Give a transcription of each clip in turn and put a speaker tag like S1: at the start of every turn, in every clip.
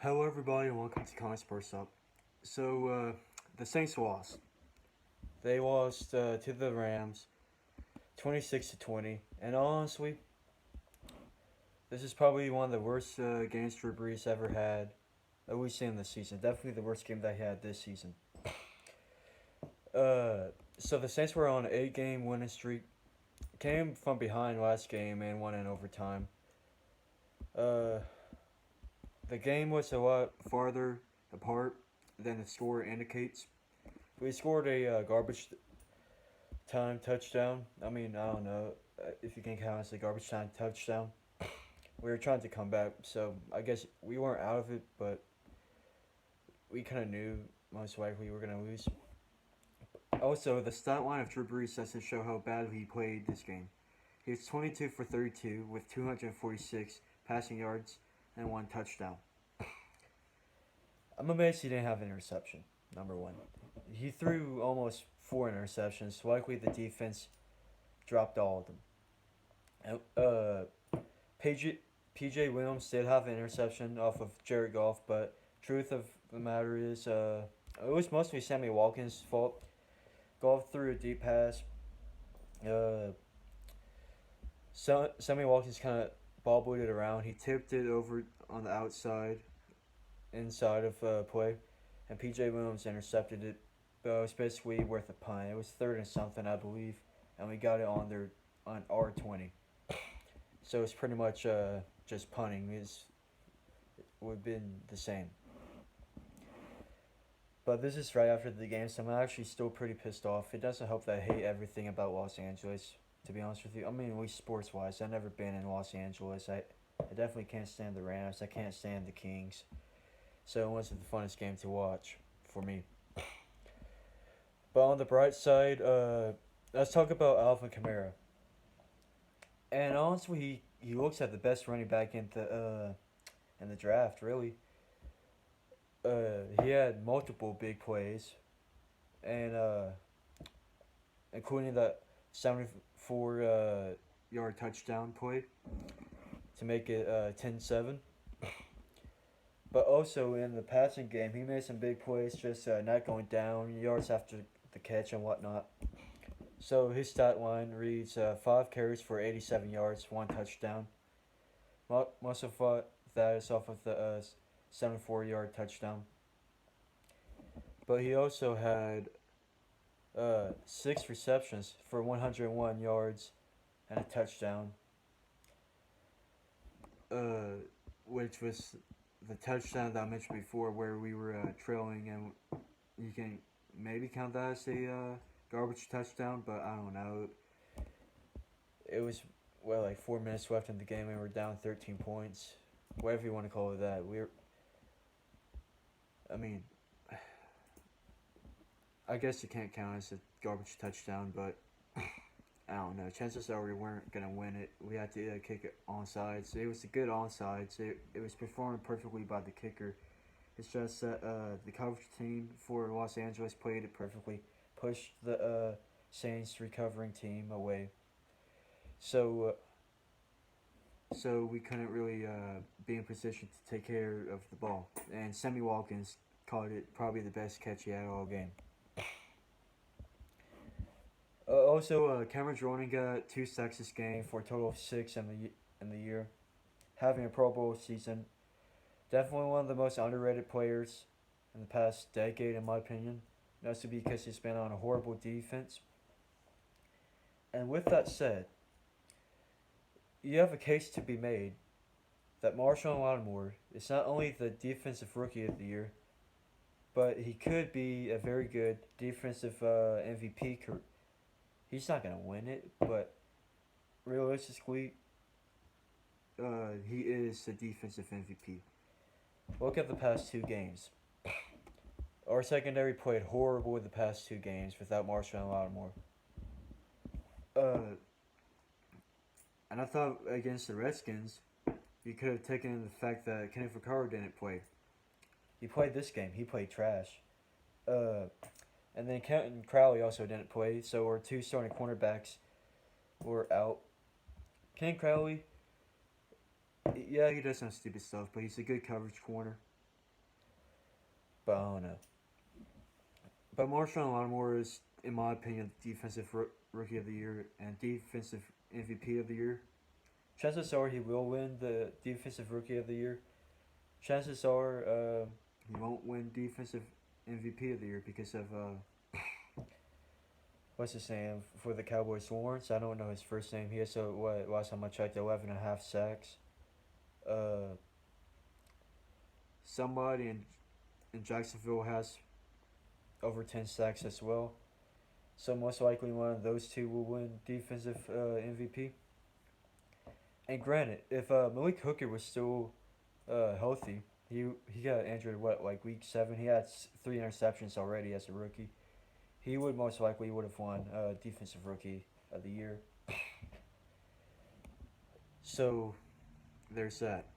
S1: Hello, everybody, and welcome to Comic Sports Up. The Saints lost. They lost to the Rams, 26-20. And honestly, this is probably one of the worst games Drew Brees ever had, that we've seen this season. Definitely the worst game they had this season. So the Saints were on an 8-game winning streak. Came from behind last game and won in overtime. Uh, the game was a lot farther apart than the score indicates. We scored a garbage time touchdown. I don't know if you can count as a garbage time touchdown. We were trying to come back, so I guess we weren't out of it, but we kind of knew most likely we were going to lose. Also, the stat line of Drew Brees doesn't show how badly he played this game. He was 22 for 32 with 246 passing yards and 1 touchdown. I'm amazed he didn't have an interception, number one. He threw almost 4 interceptions. Likely the defense dropped all of them. PJ Williams did have an interception off of Jared Goff, but truth of the matter is, it was mostly Sammy Watkins' fault. Goff threw a deep pass. Sammy Watkins kind of bobbled it around. He tipped it over on the inside of play, and PJ Williams intercepted it. But it was basically worth a punt. It was third and something, I believe, and we got it on R20. So it's pretty much just punting. It would have been the same. But this is right after the game, so I'm actually still pretty pissed off. It doesn't help that I hate everything about Los Angeles, to be honest with you. I mean, at least sports-wise, I've never been in Los Angeles. I definitely can't stand the Rams. I can't stand the Kings. So it wasn't the funnest game to watch for me. But on the bright side, let's talk about Alvin Kamara. And honestly, he looks like the best running back in the draft, really. He had multiple big plays, and including that 74 yard touchdown play to make it 10-7. But also in the passing game, he made some big plays, just not going down, yards after the catch and whatnot. So his stat line reads 5 carries for 87 yards, 1 touchdown. Most of that is off of the 74 yard touchdown. But he also had 6 receptions for 101 yards and a touchdown, which was the touchdown that I mentioned before, where we were trailing, and you can maybe count that as a garbage touchdown, but I don't know. It was like 4 minutes left in the game, and we were down 13 points, whatever you want to call it. I mean, I guess you can't count as a garbage touchdown, but I don't know. Chances are we weren't gonna win it. We had to kick it onside. It was a good onside. It was performed perfectly by the kicker. It's just that the coverage team for Los Angeles played it perfectly, pushed the Saints recovering team away. So we couldn't really be in position to take care of the ball. And Sammy Watkins caught it, probably the best catch he had all game. Also, Cameron Jordan got 2 sacks this game for a total of 6 in the year, having a Pro Bowl season. Definitely one of the most underrated players in the past decade, in my opinion. Mostly because he's been on a horrible defense. And with that said, you have a case to be made that Marshawn Lattimore is not only the defensive rookie of the year, but he could be a very good defensive MVP. He's not going to win it, but realistically, he is the defensive MVP. Look at the past 2 games. Our secondary played horrible in the past 2 games without Marshawn Lattimore. And I thought against the Redskins, you could have taken in the fact that Kenneth Vaccaro didn't play. He played this game. He played trash. And then Kenton Crowley also didn't play, so our 2 starting cornerbacks were out. Ken Crowley, yeah, he does some stupid stuff, but he's a good coverage corner. but I don't know. But Marshawn Lattimore is, in my opinion, defensive rookie of the year and defensive MVP of the year. Chances are he will win the defensive rookie of the year. Chances are he won't win defensive MVP of the year because of what's his name for the Cowboys, Lawrence. I don't know his first name. He has what last time I checked, 11.5 sacks. Uh, somebody in Jacksonville has over 10 sacks as well. So most likely one of those two will win defensive MVP. And granted, if Malik Hooker was still healthy, he got injured like week 7. He had 3 interceptions already as a rookie. He would most likely would have won defensive rookie of the year. So there's that.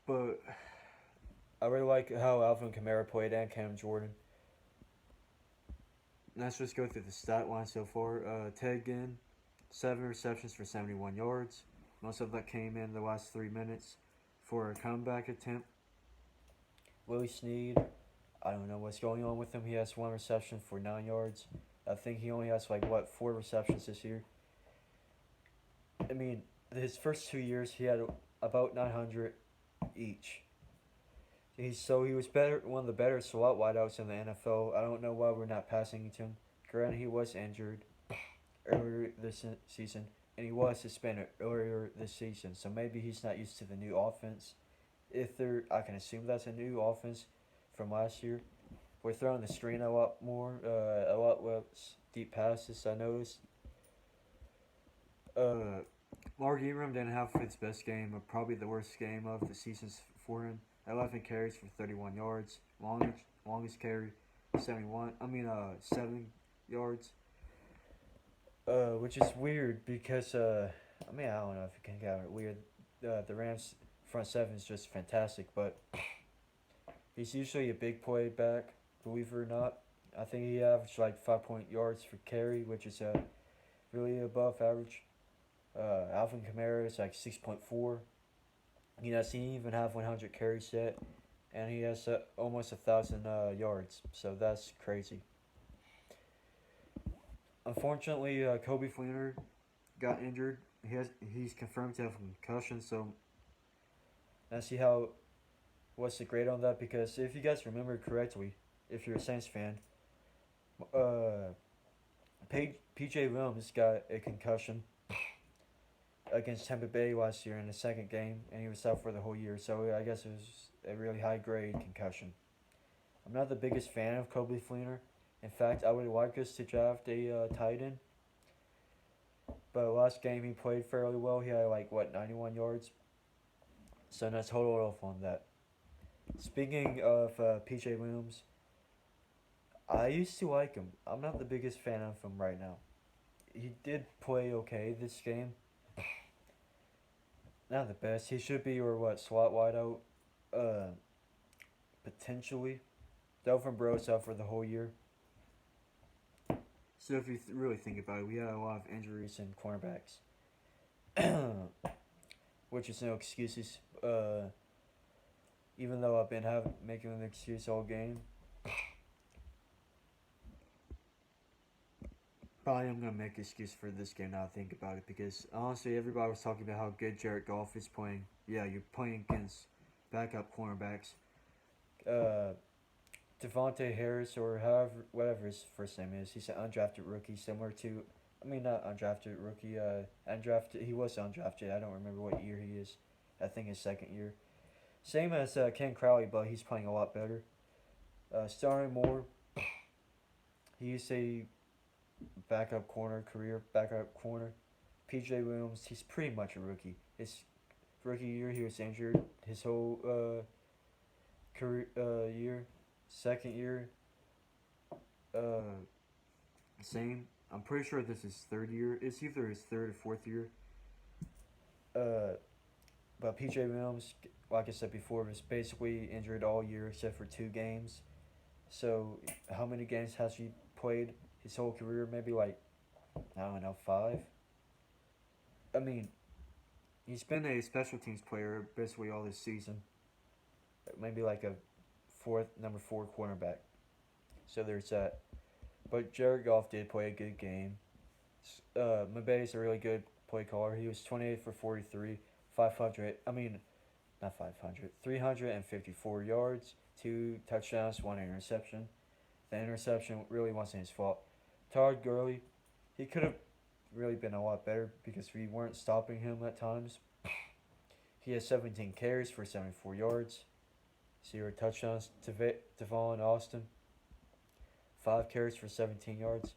S1: But I really like how Alvin Kamara played and Cam Jordan. Let's just go through the stat line so far. Ted Ginn, 7 receptions for 71 yards. Most of that came in the last 3 minutes for a comeback attempt. Willie Snead, I don't know what's going on with him. He has 1 reception for 9 yards. I think he only has 4 receptions this year. I mean, his first 2 years he had about 900 each. He was one of the better slot wideouts in the NFL. I don't know why we're not passing to him. Granted, he was injured earlier this season, and he was suspended earlier this season. So maybe he's not used to the new offense. I can assume that's a new offense from last year. We're throwing the screen a lot more, a lot less deep passes. I noticed. Mark Ingram didn't have his best game, or probably the worst game of the season for him. 11 carries for 31 yards. Longest carry, 7 yards. Which is weird because I don't know if you can count it weird. The Rams front 7 is just fantastic, but he's usually a big play back, believe it or not. I think he averaged 5 yards for carry, which is really above average. Alvin Kamara is 6.4. He doesn't even have 100 carries yet, and he has almost 1,000 yards. So that's crazy. Unfortunately, Coby Fleener got injured. He's confirmed to have a concussion. So let's see what's the grade on that, because if you guys remember correctly, if you're a Saints fan, PJ Williams got a concussion against Tampa Bay last year in the second game, and he was out for the whole year. So I guess it was a really high grade concussion. I'm not the biggest fan of Coby Fleener. In fact, I would like us to draft a tight end. But last game he played fairly well. He had 91 yards. So let's hold off on that. Speaking of PJ Williams, I used to like him. I'm not the biggest fan of him right now. He did play okay this game. Not the best. He should be your slot wideout. Potentially. Delvin Breau's out for the whole year. So if you really think about it, we had a lot of injuries in cornerbacks, which is no excuses. Even though I've been making an excuse all game, probably I'm gonna make an excuse for this game now. I think about it, because honestly, everybody was talking about how good Jared Goff is playing. Yeah, you're playing against backup cornerbacks. Devontae Harris, or whatever his first name is. He's an undrafted rookie, similar to, not undrafted rookie. Undrafted. He was undrafted. I don't remember what year he is. I think his second year. Same as Ken Crowley, but he's playing a lot better. Starring Moore. He's a backup corner. PJ Williams. He's pretty much a rookie. His rookie year, he was injured. His whole career year. Second year, same. I'm pretty sure this is third year. It's either his third or fourth year. But PJ Williams, like I said before, was basically injured all year except for 2 games. So how many games has he played his whole career? Maybe 5. He's been a special teams player basically all this season. maybe like a number four cornerback. So there's that. But Jared Goff did play a good game. Mbappe is a really good play caller. He was 28 for 43, 500. I mean, not 500, 354 yards, two touchdowns, one interception. The interception really wasn't his fault. Todd Gurley, he could have really been a lot better because we weren't stopping him at times. He has 17 carries for 74 yards, 0 touchdowns. Devon Austin, 5 carries for 17 yards.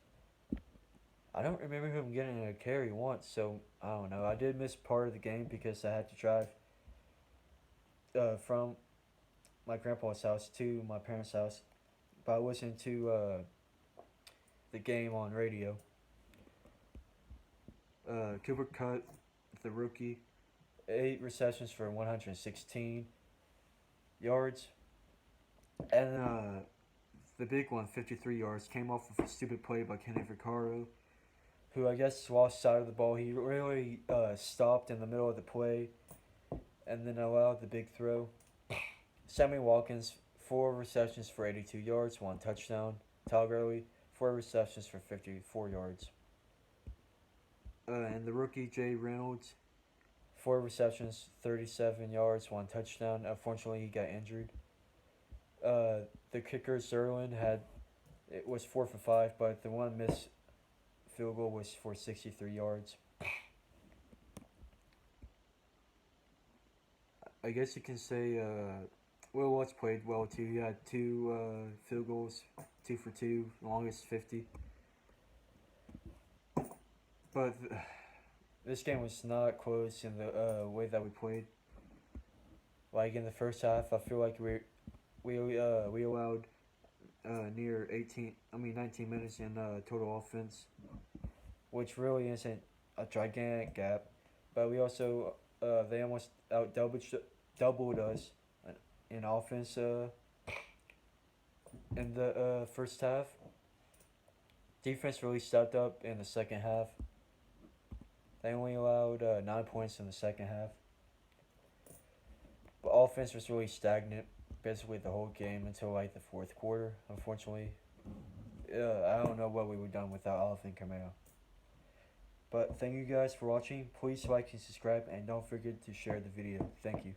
S1: I don't remember him getting a carry once, so I don't know. I did miss part of the game because I had to drive from my grandpa's house to my parents' house, but I listened to the game on radio. Cooper Kupp, the rookie, 8 receptions for 116 yards, and the big one, 53 yards, came off of a stupid play by Kenny Vaccaro, who I guess lost sight of the ball. He really stopped in the middle of the play and then allowed the big throw. Sammy Watkins, 4 receptions for 82 yards, 1 touchdown. Todd Gurley, 4 receptions for 54 yards. And the rookie Jay Reynolds, 4 receptions, 37 yards, 1 touchdown. Unfortunately, he got injured. The kicker Zerlin was 4 for 5, but the one missed field goal was for 63 yards. I guess you can say Will Lutz played well too. He had 2 field goals, 2 for 2, longest 50. But this game was not close in the way that we played. Like in the first half, I feel like we allowed near 19 minutes in total offense, which really isn't a gigantic gap. But we also they almost out doubled us in offense in the first half. Defense really stepped up in the second half. They only allowed 9 points in the second half. But offense was really stagnant basically the whole game until like the fourth quarter, unfortunately. I don't know what we would have done without Alvin Kamara. But thank you guys for watching. Please like and subscribe, and don't forget to share the video. Thank you.